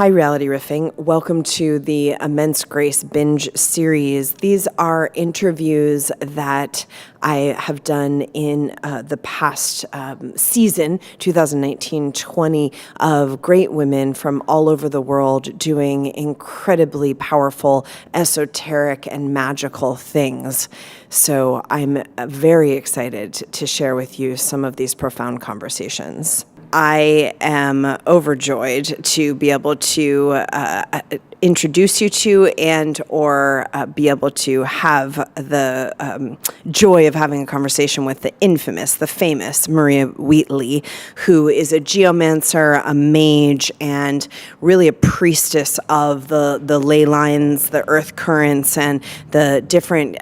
Hi, Reality Riffing. Welcome to the Immense Grace Binge series. These are interviews that I have done in the past season, 2019-20, of great women from all over the world doing incredibly powerful, esoteric, and magical things. So I'm very excited to share with you some of these profound conversations. I am overjoyed to be able to introduce you to and or be able to have the joy of having a conversation with the infamous, the famous Maria Wheatley, who is a geomancer, a mage, and really a priestess of the ley lines, the earth currents, and the different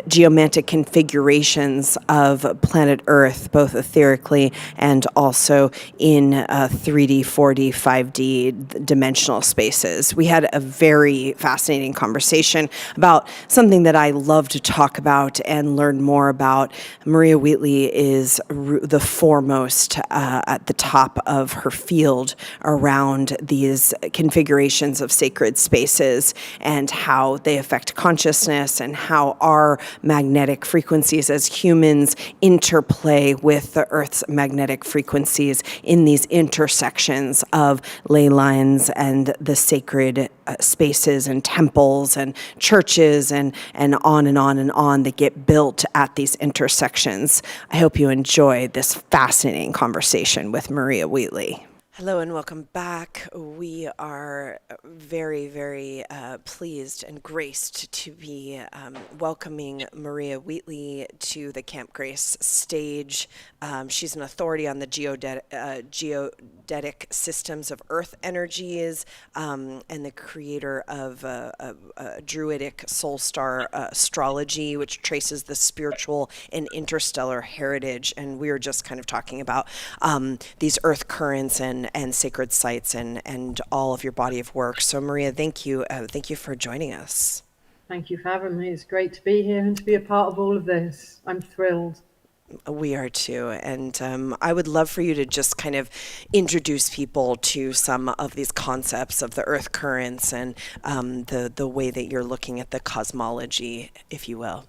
geomantic configurations of planet Earth, both etherically and also in 3D, 4D, 5D dimensional spaces. We had a very fascinating conversation about something that I love to talk about and learn more about. Maria Wheatley is the foremost at the top of her field around these configurations of sacred spaces and how they affect consciousness and how our magnetic frequencies as humans interplay with the Earth's magnetic frequencies in these intersections of ley lines and the sacred spaces and temples and churches and on and on and on that get built at these intersections. I hope you enjoy this fascinating conversation with Maria Wheatley. Hello and welcome back. We are very, very pleased and graced to be welcoming Maria Wheatley to the Camp Grace stage. She's an authority on the geodetic systems of earth energies and the creator of druidic soul star astrology, which traces the spiritual and interstellar heritage. And we were just kind of talking about these earth currents and sacred sites and all of your body of work. So Maria, thank you for joining us. Thank you for having me. It's great to be here and to be a part of all of this. I'm thrilled. We are too. And I would love for you to just kind of introduce people to some of these concepts of the earth currents and the way that you're looking at the cosmology, if you will.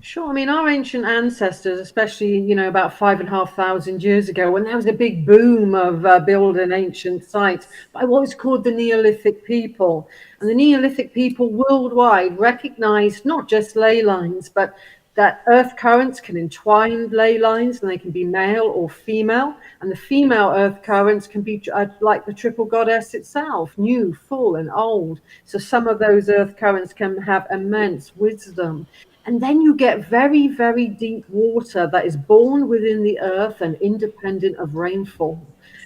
Sure. I mean, our ancient ancestors, especially, about 5,500 years ago, when there was a big boom of building ancient sites by what was called the Neolithic people. And the Neolithic people worldwide recognized not just ley lines, but that earth currents can entwine ley lines and they can be male or female. And the female earth currents can be like the triple goddess itself, new, full, and old. So some of those earth currents can have immense wisdom. And then you get very, very deep water that is born within the earth and independent of rainfall.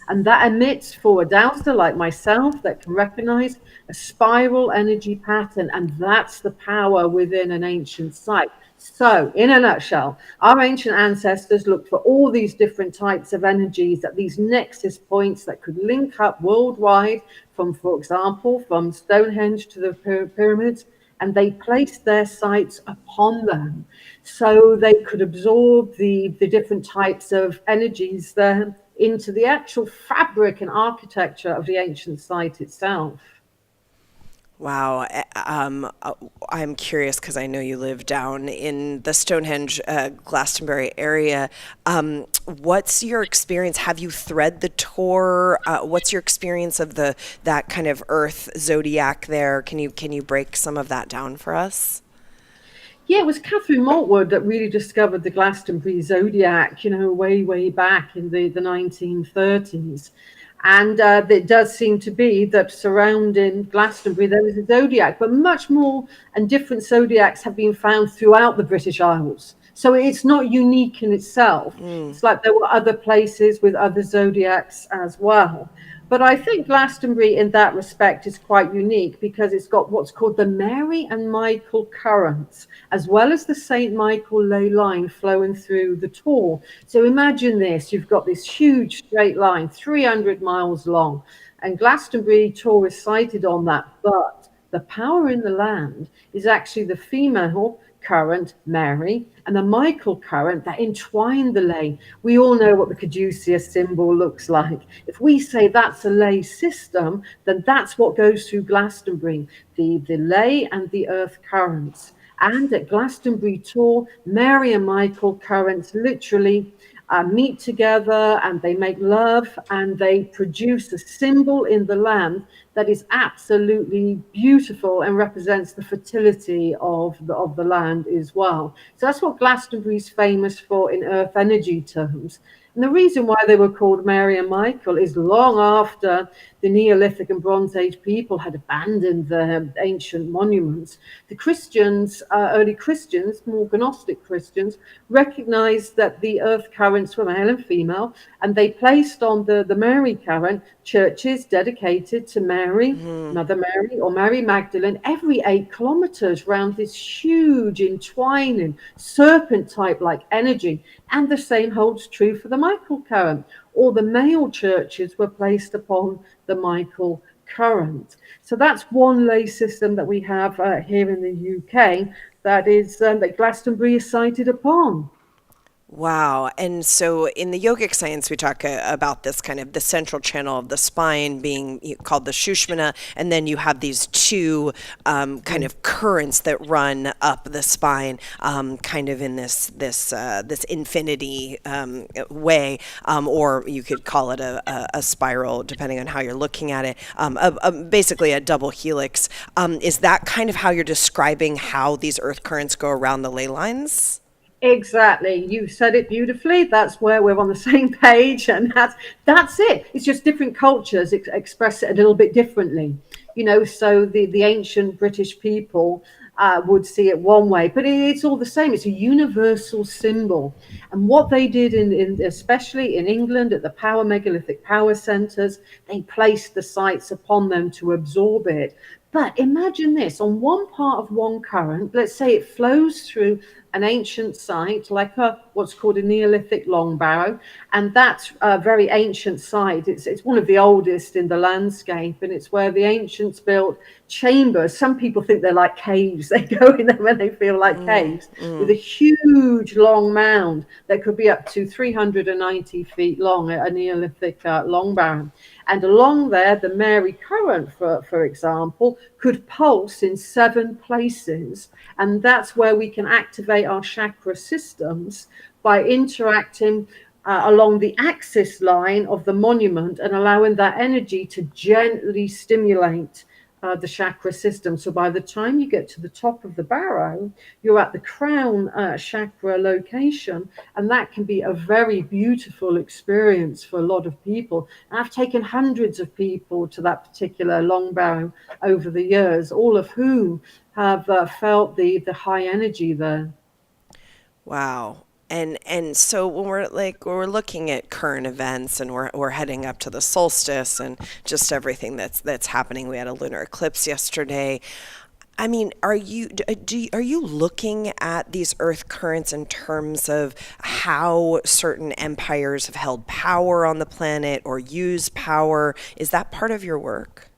And that emits for a dowser like myself that can recognize a spiral energy pattern. And that's the power within an ancient site. So in a nutshell, our ancient ancestors looked for all these different types of energies at these nexus points that could link up worldwide from, for example, from Stonehenge to the pyramids. And they placed their sights upon them so they could absorb the different types of energies there into the actual fabric and architecture of the ancient site itself. Wow. I'm curious because I know you live down in the Stonehenge, Glastonbury area. What's your experience? Have you thread the tour? What's your experience of that kind of Earth zodiac there? Can you break some of that down for us? Yeah, it was Catherine Maltwood that really discovered the Glastonbury zodiac, way back in the 1930s. And it does seem to be that surrounding Glastonbury, there is a zodiac, but much more and different zodiacs have been found throughout the British Isles. So it's not unique in itself. It's like there were other places with other zodiacs as well. But I think Glastonbury in that respect is quite unique because it's got what's called the Mary and Michael currents, as well as the St. Michael ley line flowing through the Tor. So imagine this, you've got this huge straight line, 300 miles long, and Glastonbury Tor is sited on that. But the power in the land is actually the female current, Mary, and the Michael current that entwine the lay. We all know what the caduceus symbol looks like. If we say that's a lay system, then that's what goes through Glastonbury, the lay and the earth currents. And at Glastonbury Tour, Mary and Michael currents literally meet together and they make love and they produce a symbol in the land that is absolutely beautiful and represents the fertility of the land as well. So that's what Glastonbury is famous for in earth energy terms. And the reason why they were called Mary and Michael is long after the Neolithic and Bronze Age people had abandoned their ancient monuments, the Christians, early Christians, more Gnostic Christians, recognized that the earth currents were male and female, and they placed on the Mary current churches dedicated to Mary, Mother Mary, or Mary Magdalene, every 8 kilometers around this huge, entwining, serpent type like energy. And the same holds true for the Michael current. All the male churches were placed upon the Michael current. So that's one lay system that we have here in the UK that is that Glastonbury is cited upon. Wow. And so in the yogic science, we talk about this kind of the central channel of the spine being called the Shushmana. And then you have these two kind of currents that run up the spine, kind of in this infinity way, or you could call it a spiral, depending on how you're looking at it, basically a double helix. Is that kind of how you're describing how these earth currents go around the ley lines? Exactly. You said it beautifully. That's where we're on the same page, and that's it. It's just different cultures express it a little bit differently. So the ancient British people would see it one way, but it's all the same. It's a universal symbol. And what they did in especially in England at the megalithic power centers, they placed the sites upon them to absorb it. But imagine this, on one part of one current, let's say it flows through an ancient site like what's called a Neolithic long barrow, and that's a very ancient site. It's one of the oldest in the landscape, and it's where the ancients built chambers. Some people think they're like caves. They go in there when they feel like caves, with a huge long mound that could be up to 390 feet long, a Neolithic long barrow. And along there, the Mary current, for example, could pulse in 7 places. And that's where we can activate our chakra systems by interacting along the axis line of the monument and allowing that energy to gently stimulate the chakra system. So by the time you get to the top of the barrow, you're at the crown chakra location, and that can be a very beautiful experience for a lot of people. And I've taken hundreds of people to that particular long barrow over the years, all of whom have felt the high energy there. Wow. And so when we're looking at current events and we're heading up to the solstice and just everything that's happening. We had a lunar eclipse yesterday. I mean, are you looking at these earth currents in terms of how certain empires have held power on the planet or used power? Is that part of your work?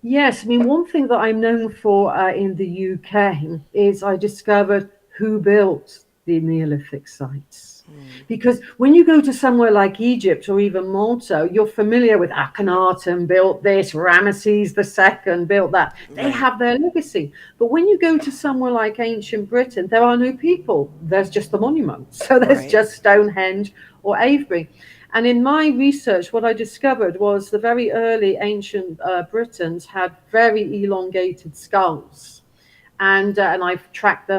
Yes, I mean, one thing that I'm known for in the UK is I discovered who built the Neolithic sites. Because when you go to somewhere like Egypt or even Malta, you're familiar with Akhenaten built this, Ramesses II built that. They Right. have their legacy. But when you go to somewhere like ancient Britain, there are no people. There's just the monuments. So there's Right. just Stonehenge or Avebury. And in my research, what I discovered was the very early ancient Britons had very elongated skulls. And I've tracked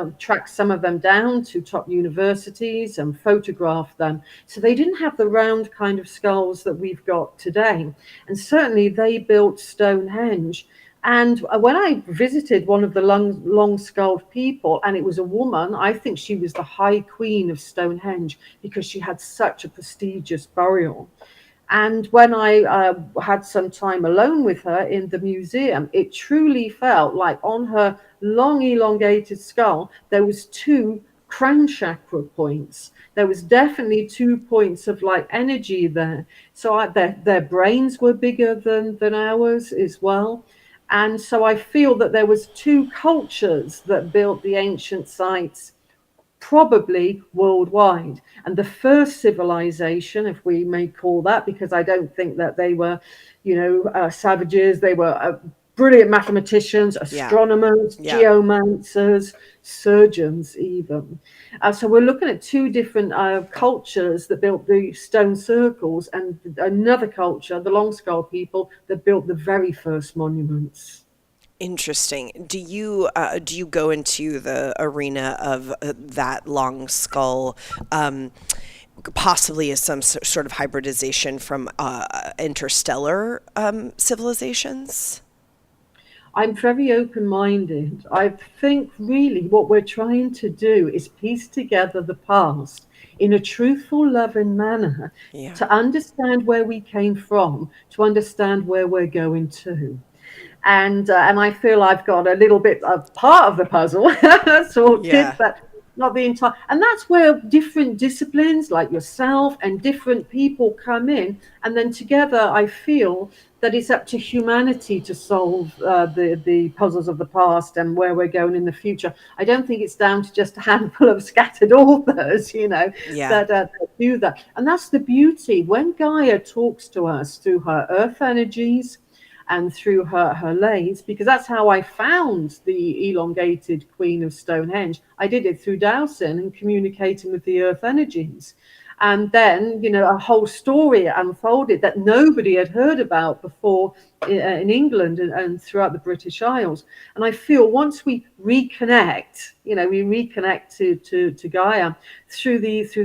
some of them down to top universities and photographed them. So they didn't have the round kind of skulls that we've got today. And certainly they built Stonehenge. And when I visited one of the long skulled people, and it was a woman, I think she was the High Queen of Stonehenge because she had such a prestigious burial. And when I had some time alone with her in the museum, it truly felt like on her long elongated skull, there was 2 crown chakra points. There was definitely 2 points of like energy there. So their brains were bigger than ours as well. And so I feel that there was two cultures that built the ancient sites, probably worldwide. And the first civilization, if we may call that, because I don't think that they were, savages. They were brilliant mathematicians, Yeah. astronomers, Yeah. geomancers, surgeons, even. So we're looking at two different cultures that built the stone circles, and another culture, the long skull people, that built the very first monuments. Interesting. Do you go into the arena of that long skull, um, possibly as some sort of hybridization from interstellar civilizations? I'm very open minded. I think really what we're trying to do is piece together the past in a truthful, loving manner Yeah. to understand where we came from, to understand where we're going to. And I feel I've got a little bit of part of the puzzle sorted, Yeah. but not the entire. And that's where different disciplines like yourself and different people come in, and then together I feel that it's up to humanity to solve the puzzles of the past and where we're going in the future. I don't think it's down to just a handful of scattered authors, Yeah. that do that. And that's the beauty when Gaia talks to us through her earth energies and through her lays, because that's how I found the elongated Queen of Stonehenge. I did it through dowsing and communicating with the earth energies. And then, a whole story unfolded that nobody had heard about before in England and throughout the British Isles. And I feel once we reconnect, we reconnect to Gaia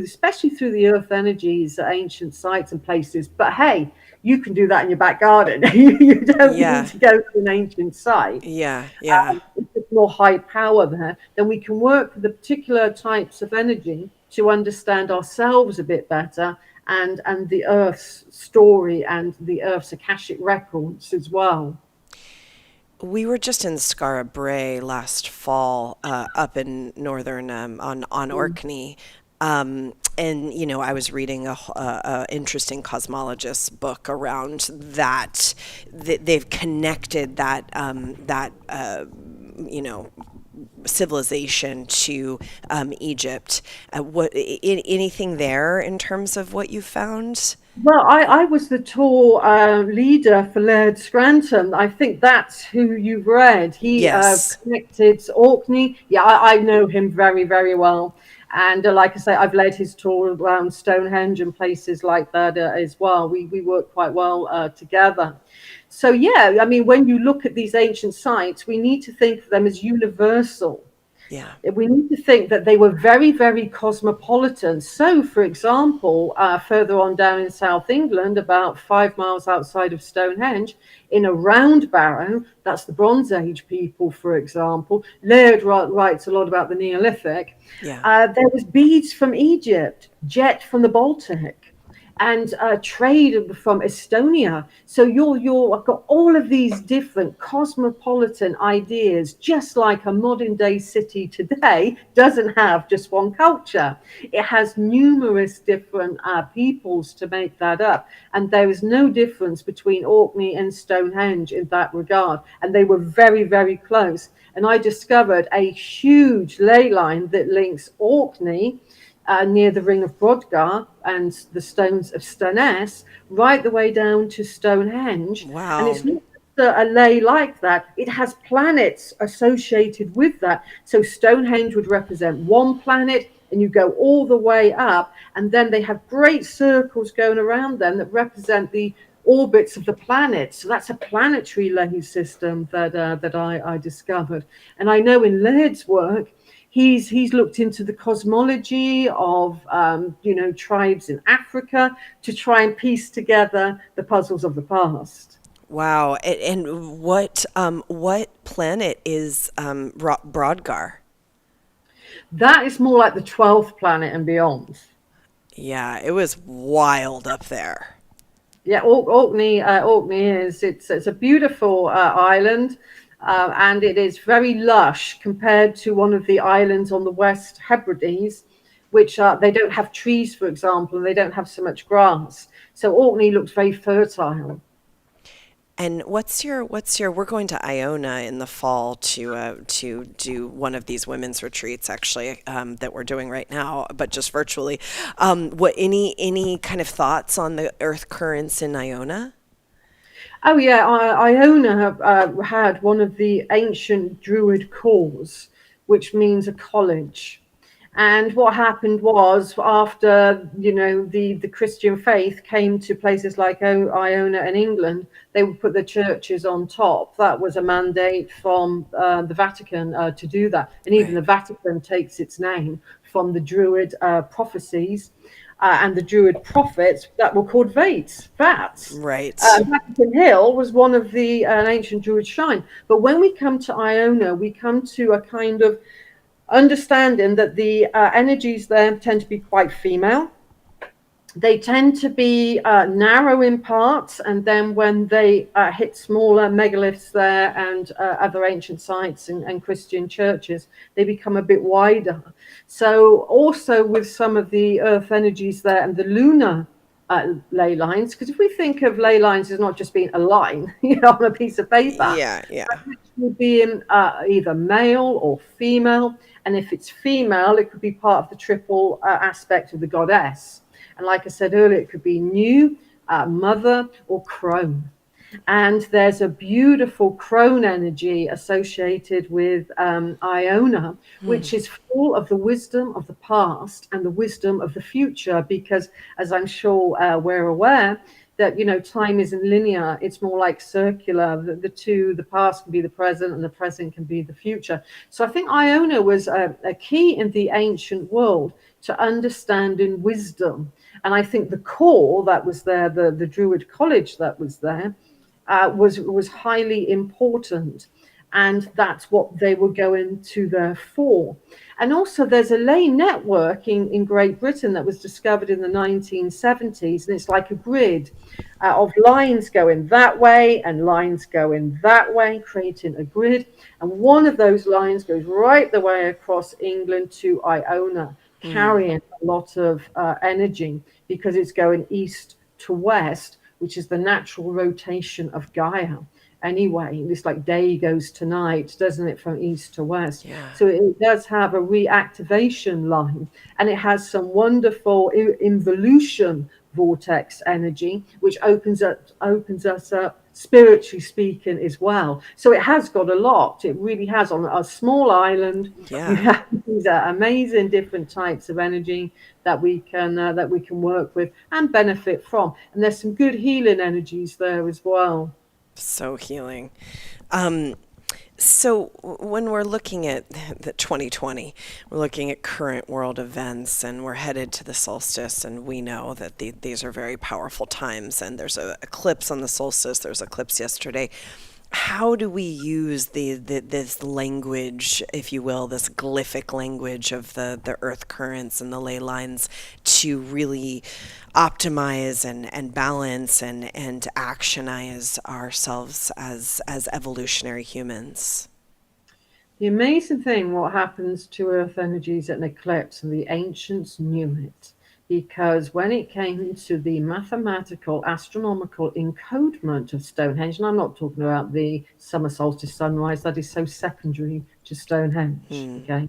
especially through the earth energies, ancient sites and places. But hey, you can do that in your back garden. You don't need Yeah. to go to an ancient site. Yeah. Yeah. If there's more high power there, then we can work with the particular types of energy to understand ourselves a bit better, and the Earth's story and the Earth's Akashic records as well. We were just in Skara Brae last fall, up in northern on Mm. Orkney, and I was reading a interesting cosmologist book around that. They've connected that you know civilization to Egypt. Anything there in terms of what you found? Well, I was the tour leader for Laird Scranton. I think that's who you've read. He Yes. connected Orkney. Yeah, I know him very, very well. And like I say, I've led his tour around Stonehenge and places like that as well. We work quite well together. So, yeah, I mean, when you look at these ancient sites, we need to think of them as universal. Yeah. We need to think that they were very, very cosmopolitan. So, for example, further on down in South England, about 5 miles outside of Stonehenge, in a round barrow, that's the Bronze Age people, for example. Laird writes a lot about the Neolithic. Yeah. There was beads from Egypt, jet from the Baltic, and trade from Estonia. So I've got all of these different cosmopolitan ideas, just like a modern day city today doesn't have just one culture. It has numerous different peoples to make that up. And there is no difference between Orkney and Stonehenge in that regard. And they were very, very close. And I discovered a huge ley line that links Orkney near the Ring of Brodgar and the stones of Stoness, right the way down to Stonehenge. And it's Wow. not just a lay like that, it has planets associated with that. So Stonehenge would represent one planet, and you go all the way up, and then they have great circles going around them that represent the orbits of the planets. So that's a planetary lay system that I discovered. And I know in Laird's work, he's looked into the cosmology of tribes in Africa to try and piece together the puzzles of the past. Wow. And what planet is Brodgar? That is more like the 12th planet and beyond. Yeah, it was wild up there. Yeah, Orkney is it's a beautiful island, and it is very lush compared to one of the islands on the West Hebrides, which they don't have trees, for example, and they don't have so much grass. So Orkney looks very fertile. And what's your we're going to Iona in the fall to do one of these women's retreats actually, that we're doing right now, but just virtually. What any kind of thoughts on the earth currents in Iona? Oh yeah, Iona had one of the ancient druid cores, which means a college. And what happened was, after the Christian faith came to places like Iona and England, they would put the churches on top. That was a mandate from the Vatican to do that, and even Right. the Vatican takes its name from the Druid prophecies and the Druid prophets that were called Vats. Right. Vatican Hill was one of the ancient Druid shrine. But when we come to Iona, we come to a kind of understanding that the energies there tend to be quite female. They tend to be narrow in parts, and then when they hit smaller megaliths there and other ancient sites and Christian churches, they become a bit wider. So also with some of the earth energies there and the lunar ley lines, because if we think of ley lines as not just being a line, on a piece of paper, Yeah, yeah. actually being either male or female, and if it's female, it could be part of the triple aspect of the goddess. And like I said earlier, it could be new, mother, or crone. And there's a beautiful crone energy associated with Iona, which is full of the wisdom of the past and the wisdom of the future. Because, as I'm sure we're aware, that time isn't linear; it's more like circular. The past can be the present, and the present can be the future. So I think Iona was a key in the ancient world to understanding wisdom. And I think the core that was there, the Druid college that was there, was highly important, and that's what they were going to there for. And also, there's a ley network in Great Britain that was discovered in the 1970s, and it's like a grid of lines going that way and lines going that way, creating a grid. And one of those lines goes right the way across England to Iona, carrying a lot of energy because it's going east to west, which is the natural rotation of Gaia. Anyway, it's like day goes to night, doesn't it, from east to west? Yeah. So it does have a reactivation line, and it has some wonderful involution vortex energy, which opens us up spiritually speaking as well. So it has got a lot. It really has. On a small island, you Yeah. have these amazing different types of energy that we can work with and benefit from. And there's some good healing energies there as well. So healing. Um, so when we're looking at the 2020, we're looking at current world events, and we're headed to the solstice, and we know that these are very powerful times. And there's a eclipse on the solstice. There's eclipse yesterday. How do we use this language, if you will, this glyphic language of the earth currents and the ley lines to really optimize and balance and actionize ourselves as evolutionary humans? The amazing thing, what happens to earth energies at an eclipse, and the ancients knew it, because when it came to the mathematical, astronomical encodement of Stonehenge, and I'm not talking about the summer solstice sunrise, that is so secondary to Stonehenge, okay?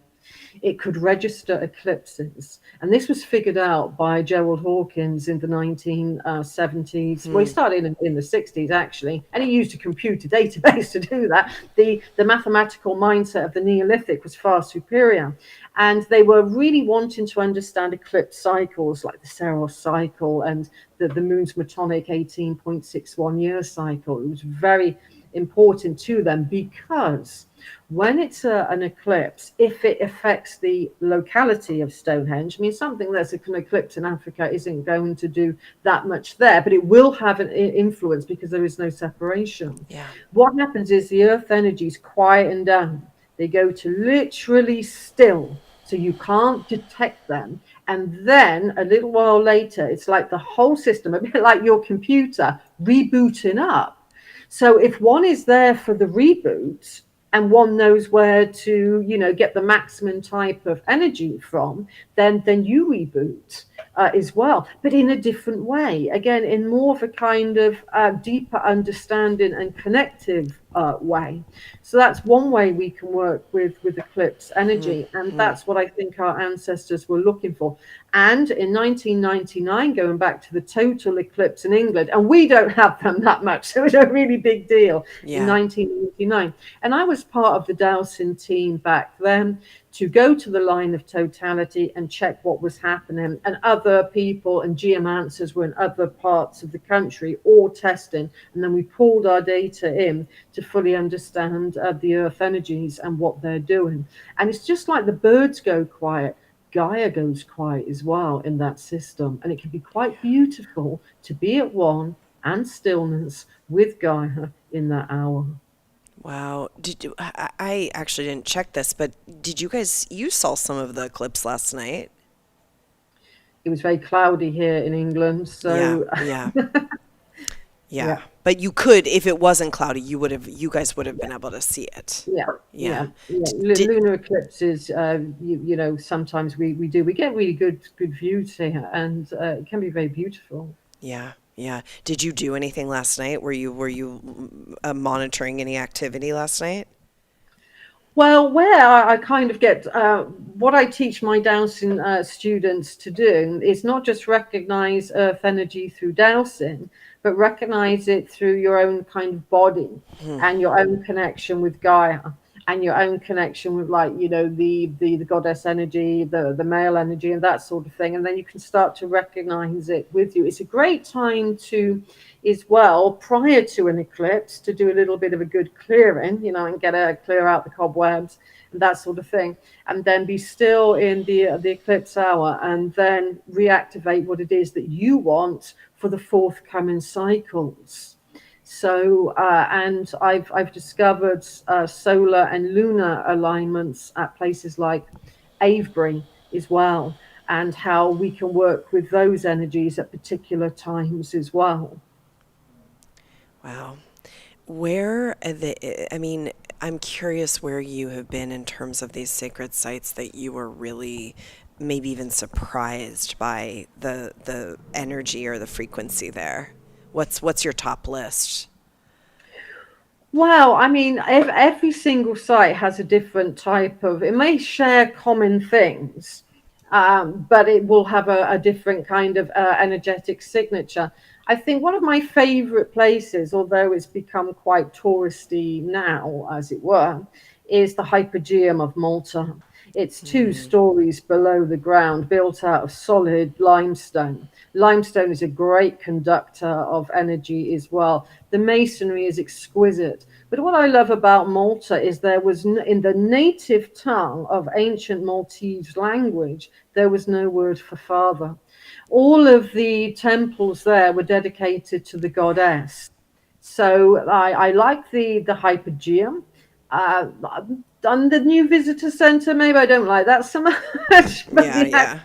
It could register eclipses. And this was figured out by Gerald Hawkins in the 1970s. Well, he started in the 60s, actually, and he used a computer database to do that. The mathematical mindset of the Neolithic was far superior. And they were really wanting to understand eclipse cycles like the Saros cycle and the moon's metonic 18.61 year cycle. It was very important to them because when it's an eclipse, if it affects the locality of Stonehenge, I mean, something that's an eclipse in Africa isn't going to do that much there, but it will have an influence because there is no separation. Yeah. What happens is the earth energies quieten down. They go to literally still, so you can't detect them. And then a little while later, it's like the whole system, a bit like your computer, rebooting up. So if one is there for the reboot and one knows where to, get the maximum type of energy from, then you reboot. as well, but in a different way. Again, in more of a kind of deeper understanding and connective way. So that's one way we can work with eclipse energy, and that's what I think our ancestors were looking for. And in 1999, going back to the total eclipse in England, and we don't have them that much, so it was a really big deal in Yeah. 1999. And I was part of the dowsing team back then to go to the line of totality and check what was happening. And other people and geomancers were in other parts of the country all testing. And then we pulled our data in to fully understand the earth energies and what they're doing. And it's just like the birds go quiet. Gaia goes quiet as well in that system. And it can be quite beautiful to be at one and stillness with Gaia in that hour. Wow. I actually didn't check this, but you saw some of the eclipse last night? It was very cloudy here in England. Yeah, So, yeah, yeah. yeah. But you could, if it wasn't cloudy, you guys would have been able to see it. Yeah, Yeah. yeah, yeah. Did, Lunar eclipses, sometimes we get really good views here, and it can be very beautiful. yeah, yeah. Did you do anything last night? Were you monitoring any activity last night? Well, where I kind of get what I teach my dowsing students to do is not just recognize earth energy through dowsing, but recognize it through your own kind of body and your own connection with Gaia and your own connection with, like, the goddess energy, the male energy, and that sort of thing. And then you can start to recognize it with you. It's a great time to, as well, prior to an eclipse, to do a little bit of a good clearing, and clear out the cobwebs and that sort of thing, and then be still in the eclipse hour, and then reactivate what it is that you want for the forthcoming cycles. So, and I've discovered solar and lunar alignments at places like Avebury as well, and how we can work with those energies at particular times as well. Wow. Where are I mean, I'm curious where you have been in terms of these sacred sites that you were really maybe even surprised by the energy or the frequency there. What's your top list? Well, I mean, every single site has a different type of, it may share common things, but it will have a different kind of energetic signature. I think one of my favorite places, although it's become quite touristy now, as it were, is the Hypogeum of Malta. It's two Mm, stories below the ground, built out of solid limestone. Limestone is a great conductor of energy as well. The masonry is exquisite. But what I love about Malta is there was, in the native tongue of ancient Maltese language, there was no word for father. All of the temples there were dedicated to the goddess. So I like the Hypogeum. On the new visitor centre, maybe I don't like that so much, but yeah, the yeah.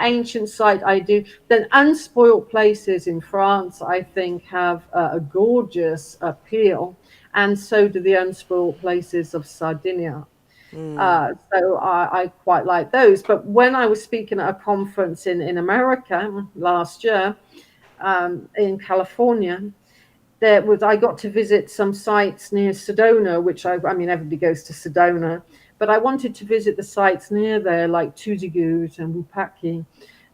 ancient site I do. Then unspoilt places in France, I think, have a gorgeous appeal, and so do the unspoilt places of Sardinia. Mm, So I quite like those. But when I was speaking at a conference in America last year, in California, I got to visit some sites near Sedona, which I mean, everybody goes to Sedona, but I wanted to visit the sites near there, like Tuzigoot and Wupaki,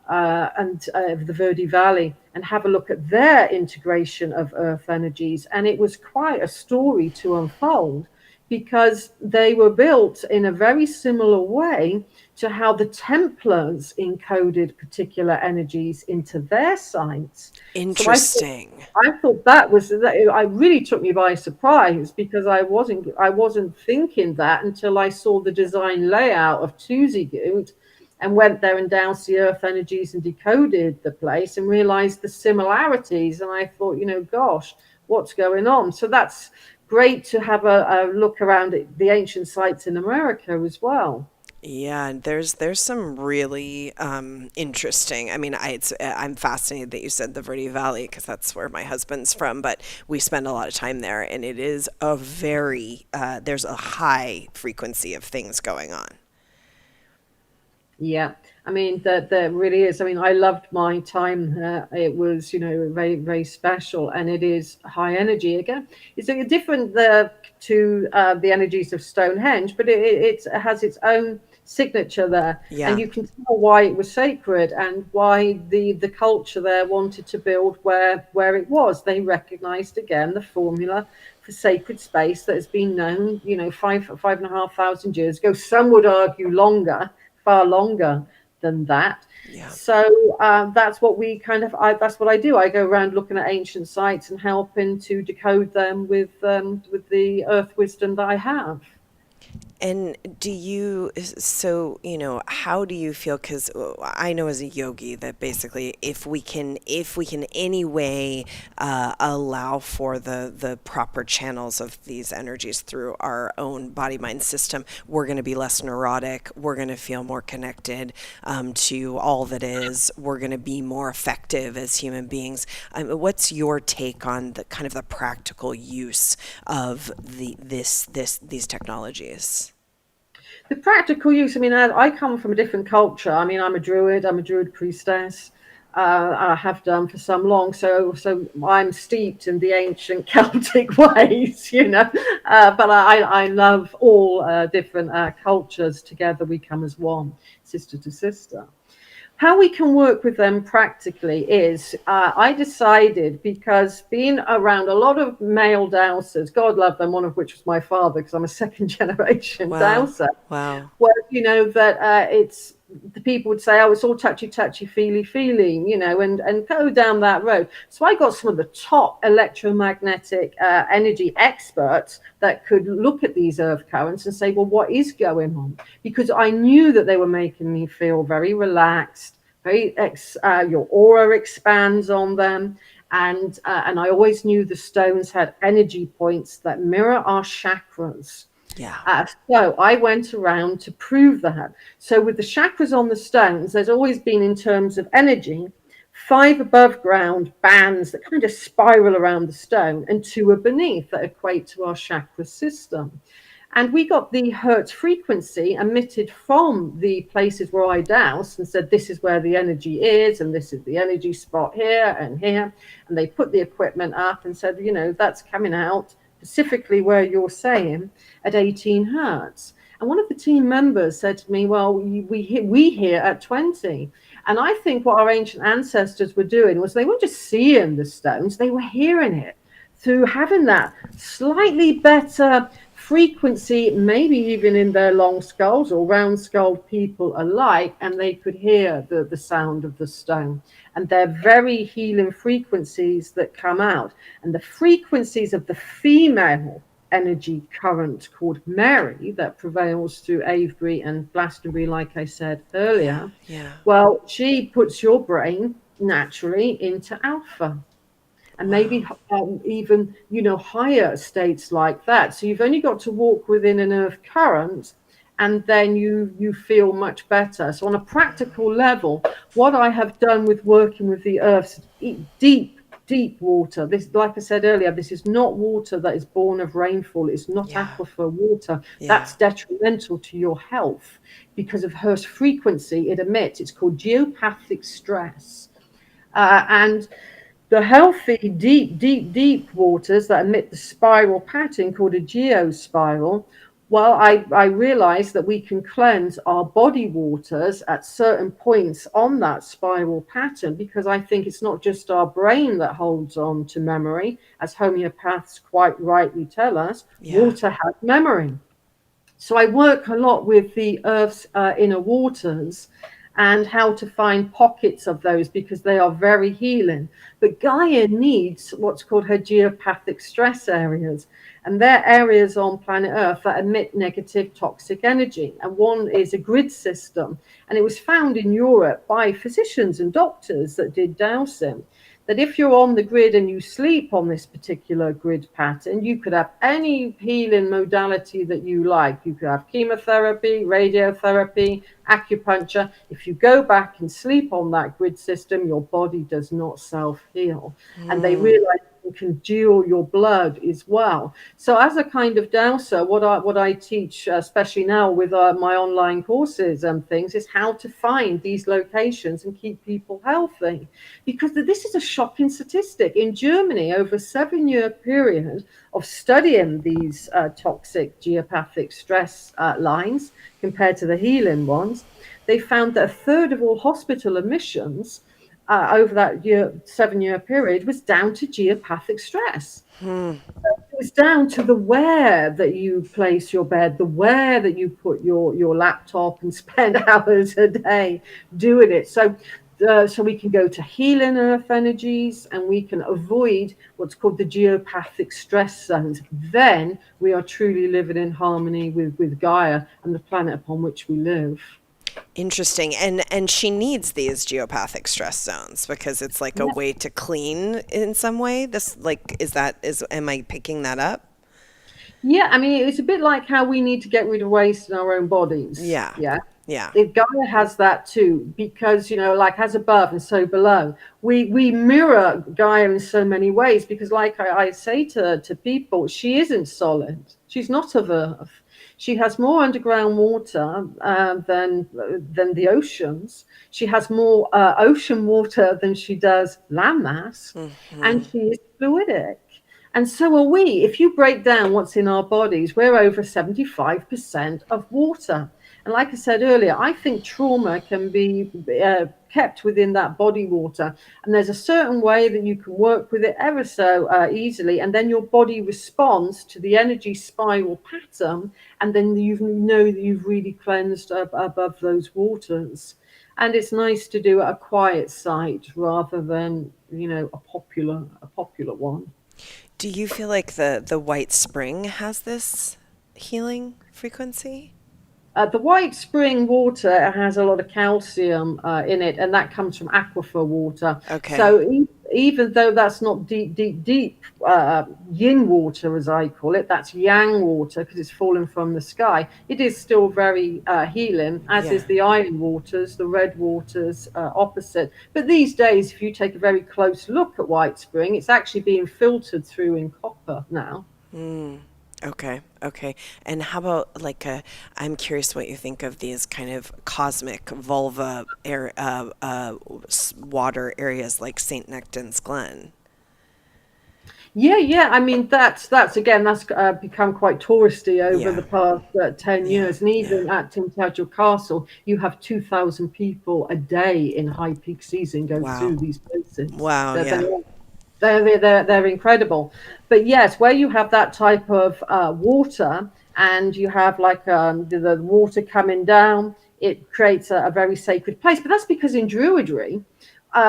and the Verde Valley, and have a look at their integration of earth energies. And it was quite a story to unfold, because they were built in a very similar way to how the Templars encoded particular energies into their sites. So interesting. I thought that was that. I really took me by surprise, because I wasn't thinking that until I saw the design layout of Tuzigoot and went there and doused the earth energies and decoded the place and realized the similarities. And I thought, gosh, what's going on? So that's great to have a look around at the ancient sites in America as well. Yeah, there's some really interesting. I mean, I'm fascinated that you said the Verde Valley because that's where my husband's from, but we spend a lot of time there, and it is a very there's a high frequency of things going on. Yeah. I mean, there really is. I mean, I loved my time there. It was, very, very special, and it is high energy. Again, it's a different to the energies of Stonehenge, but it has its own signature there, and Yeah. you can tell why it was sacred and why the culture there wanted to build where it was. They recognised again the formula for sacred space that has been known, 5,500 years ago. Some would argue longer, far longer than that. Yeah. So that's what we that's what I do. I go around looking at ancient sites and helping to decode them with the earth wisdom that I have. And do you, so, how do you feel? Because I know as a yogi that basically if we can anyway allow for the proper channels of these energies through our own body mind system, we're going to be less neurotic. We're going to feel more connected to all that is. We're going to be more effective as human beings. What's your take on the kind of the practical use of these technologies? The practical use, I mean, I come from a different culture. I mean, I'm a druid priestess. I have done for some long, so I'm steeped in the ancient Celtic ways, But I love all different cultures. Together we come as one, sister to sister. How we can work with them practically is I decided, because being around a lot of male dowsers, God love them, one of which was my father, because I'm a second generation Wow. dowser, Wow. well, that it's the people would say, oh, it's all touchy, touchy, feely, and go down that road. So I got some of the top electromagnetic energy experts that could look at these earth currents and say, well, what is going on? Because I knew that they were making me feel very relaxed, your aura expands on them. And I always knew the stones had energy points that mirror our chakras. Yeah. So I went around to prove that. So with the chakras on the stones, there's always been, in terms of energy, 5 above ground bands that kind of spiral around the stone, and 2 are beneath that equate to our chakra system. And we got the hertz frequency emitted from the places where I doused and said, this is where the energy is, and this is the energy spot here and here. And they put the equipment up and said, that's coming out specifically where you're saying at 18 hertz. And one of the team members said to me, well, we hear at 20. And I think what our ancient ancestors were doing was they weren't just seeing the stones, they were hearing it through having that slightly better frequency, maybe even in their long skulls or round skulled people alike, and they could hear the sound of the stone. And they're very healing frequencies that come out. And the frequencies of the female energy current called Mary that prevails through Avebury and Glastonbury, like I said Yeah. earlier, Yeah. well, she puts your brain naturally into alpha, and maybe Wow. even higher states like that. So you've only got to walk within an earth current, and then you feel much better. So on a practical level, what I have done with working with the earth's deep water, this, like I said earlier, this is not water that is born of rainfall. It's not Yeah. aquifer water. Yeah. That's detrimental to your health because of Hertz frequency it emits. It's called geopathic stress. And the healthy, deep waters that emit the spiral pattern called a geospiral, well, I realized that we can cleanse our body waters at certain points on that spiral pattern, because I think it's not just our brain that holds on to memory, as homeopaths quite rightly tell us, Yeah. water has memory. So I work a lot with the Earth's inner waters and how to find pockets of those, because they are very healing. But Gaia needs what's called her geopathic stress areas. And they're areas on planet Earth that emit negative toxic energy. And one is a grid system. And it was found in Europe by physicians and doctors that did dowsing, that if you're on the grid and you sleep on this particular grid pattern, you could have any healing modality that you like. You could have chemotherapy, radiotherapy, acupuncture. If you go back and sleep on that grid system, your body does not self-heal. And they Mm. realized and congeal your blood as well. So as a kind of dowser, what I teach, especially now with my online courses and things, is how to find these locations and keep people healthy. Because this is a shocking statistic. In Germany, over a 7-year period of studying these toxic geopathic stress lines compared to the healing ones, they found that a third of all hospital admissions over that 7-year period was down to geopathic stress. It was down to the where that you place your bed, the where that you put your laptop and spend hours a day doing it. So we can go to healing earth energies and we can avoid what's called the geopathic stress zones. Then we are truly living in harmony with Gaia and the planet upon which we live. Interesting. And she needs these geopathic stress zones because it's like a Yeah. way to clean in some way. This like is am I picking that up? Yeah, I mean, it's a bit like how we need to get rid of waste in our own bodies. Yeah. Yeah. Yeah. If Gaia has that too, because like as above and so below, we mirror Gaia in so many ways. Because, like I say to people, she isn't solid. She's not of Earth. She has more underground water than the oceans. She has more ocean water than she does land mass, and she is fluidic. And so are we. If you break down what's in our bodies, we're over 75% of water. And like I said earlier, I think trauma can be kept within that body water. And there's a certain way that you can work with it ever so easily. And then your body responds to the energy spiral pattern. And then you know that you've really cleansed above those waters. And it's nice to do at a quiet site rather than, a popular one. Do you feel like the White Spring has this healing frequency? The white spring water has a lot of calcium in it, and that comes from aquifer water. Okay. So even though that's not deep yin water, as I call it, that's yang water because it's fallen from the sky, it is still very healing, as Yeah. is the iron waters, the red waters opposite. But these days, if you take a very close look at white spring, it's actually being filtered through in copper now. Okay, okay. And how about like I'm curious what you think of these kind of cosmic vulva water areas like St. Nectan's Glen. Yeah. I mean, that's again, that's become quite touristy over Yeah, the past 10 yeah, years. And yeah. even at Tintagel Castle, you have 2,000 people a day in high peak season go Wow. through these places. Wow, They're, yeah. they're, they're incredible. But yes, where you have that type of water and you have like the water coming down, it creates a very sacred place. But that's because in Druidry,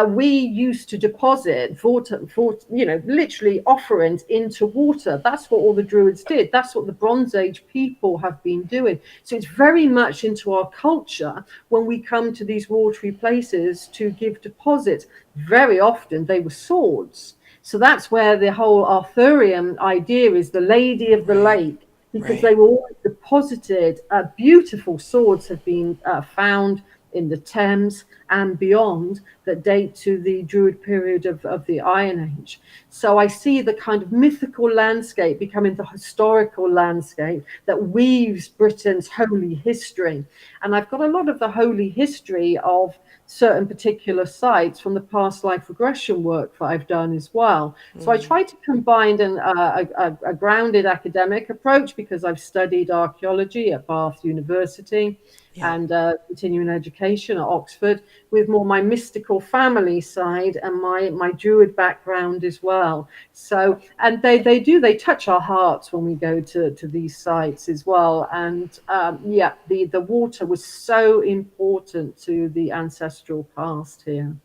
we used to deposit literally offerings into water. That's what all the Druids did. That's what the Bronze Age people have been doing. So it's very much into our culture when we come to these watery places to give deposits. Very often they were swords. So that's where the whole Arthurian idea is the Lady of the Right, Lake, because right. they were always deposited. Beautiful swords have been found in the Thames and beyond that date to the Druid period of the Iron Age. So I see the kind of mythical landscape becoming the historical landscape that weaves Britain's holy history. And I've got a lot of the holy history of certain particular sites from the past life regression work that I've done as well. So I try to combine a grounded academic approach because I've studied archaeology at Bath University Yeah. and continuing education at Oxford, with more my mystical family side and my Druid background as well. So, and they touch our hearts when we go to these sites as well. And yeah, the water was so important to the ancestral past here.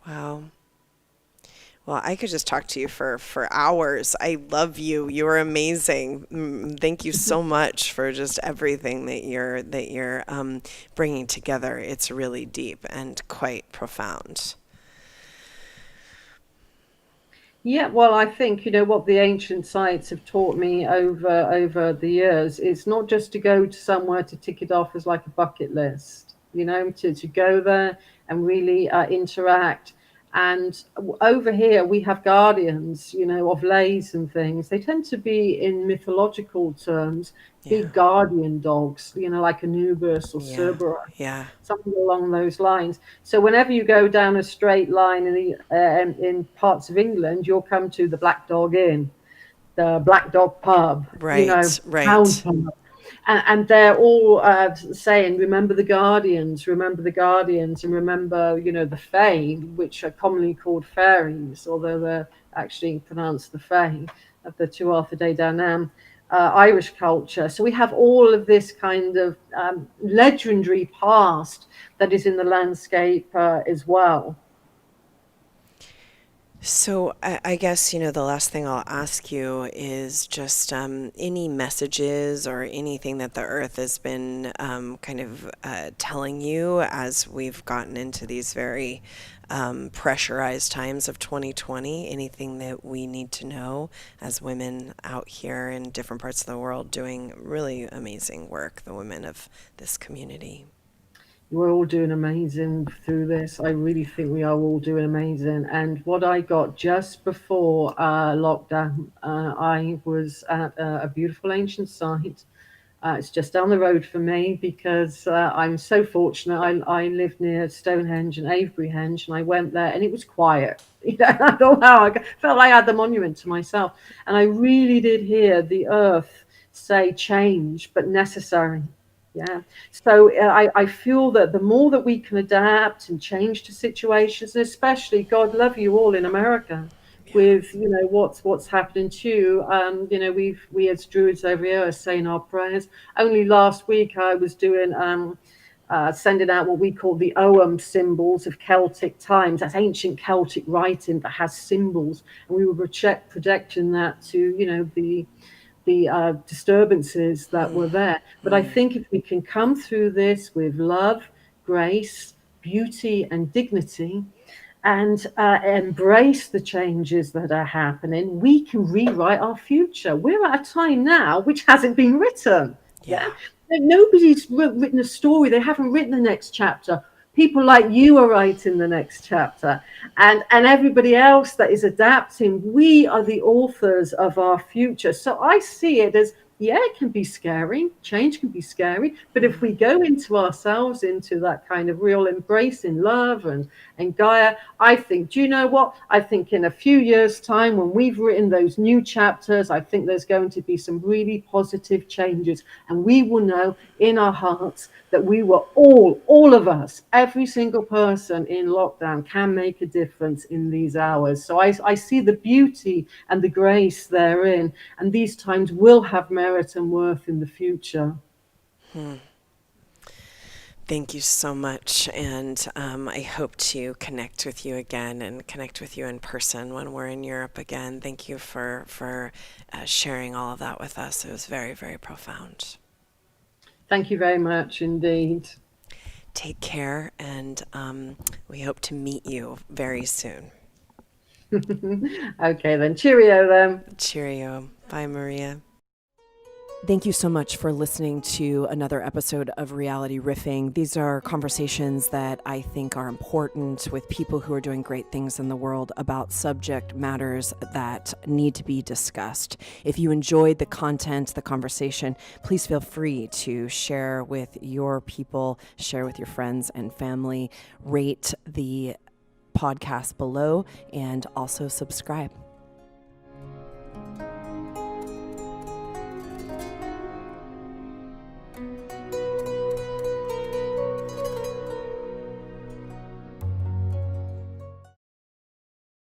Wow. Well, I could just talk to you for hours. I love you. You're amazing. Thank you so much for just everything that you're bringing together. It's really deep and quite profound. Yeah, well, I think what the ancient sites have taught me over the years is not just to go to somewhere to tick it off as like a bucket list, to go there and really interact And over here, we have guardians, of lays and things. They tend to be, in mythological terms, Yeah. big guardian dogs, like Anubis or Yeah. Cerberus, Yeah. something along those lines. So whenever you go down a straight line in parts of England, you'll come to the Black Dog Inn, the Black Dog Pub, Right. Hound Right. Pub. And they're all saying, remember the guardians, and remember, the Fae, which are commonly called fairies, although they're actually pronounced the Fae of the Tuatha De Danann Irish culture. So we have all of this kind of legendary past that is in the landscape as well. So I guess, the last thing I'll ask you is just any messages or anything that the earth has been kind of telling you as we've gotten into these very pressurized times of 2020, anything that we need to know as women out here in different parts of the world doing really amazing work, the women of this community. We're all doing amazing through this. I really think we are all doing amazing. And what I got just before lockdown, I was at a beautiful ancient site. It's just down the road from me because I'm so fortunate. I live near Stonehenge and Avebury-Henge, and I went there, and it was quiet. I thought, wow, I felt like I had the monument to myself. And I really did hear the earth say change, but necessary. Yeah. So I feel that the more that we can adapt and change to situations, and especially, God love you all in America, Yeah. with what's happening to you. We as Druids over here are saying our prayers. Only last week I was doing sending out what we call the Ogham symbols of Celtic times. That's ancient Celtic writing that has symbols, and we were projecting that to the disturbances that Mm, were there. But I mm, think if we can come through this with love, grace, beauty, and dignity, and embrace the changes that are happening, we can rewrite our future. We're at a time now which hasn't been written. Yeah. yeah. Nobody's written a story. They haven't written the next chapter. People like you are writing the next chapter, and everybody else that is adapting. We are the authors of our future. So I see it as, yeah, it can be scary. Change can be scary. But if we go into ourselves, into that kind of real embracing love and Gaia, I think, do you know what? I think in a few years' time, when we've written those new chapters, I think there's going to be some really positive changes. And we will know in our hearts that we were all of us, every single person in lockdown can make a difference in these hours. So I see the beauty and the grace therein. And these times will have merit and worth in the future. Hmm. Thank you so much. And I hope to connect with you again and connect with you in person when we're in Europe again. Thank you for sharing all of that with us. It was very, very profound. Thank you very much indeed. Take care, and we hope to meet you very soon. Okay, then. Cheerio, then. Cheerio. Bye, Maria. Thank you so much for listening to another episode of Reality Riffing. These are conversations that I think are important with people who are doing great things in the world about subject matters that need to be discussed. If you enjoyed the content, the conversation, please feel free to share with your people, share with your friends and family, rate the podcast below, and also subscribe.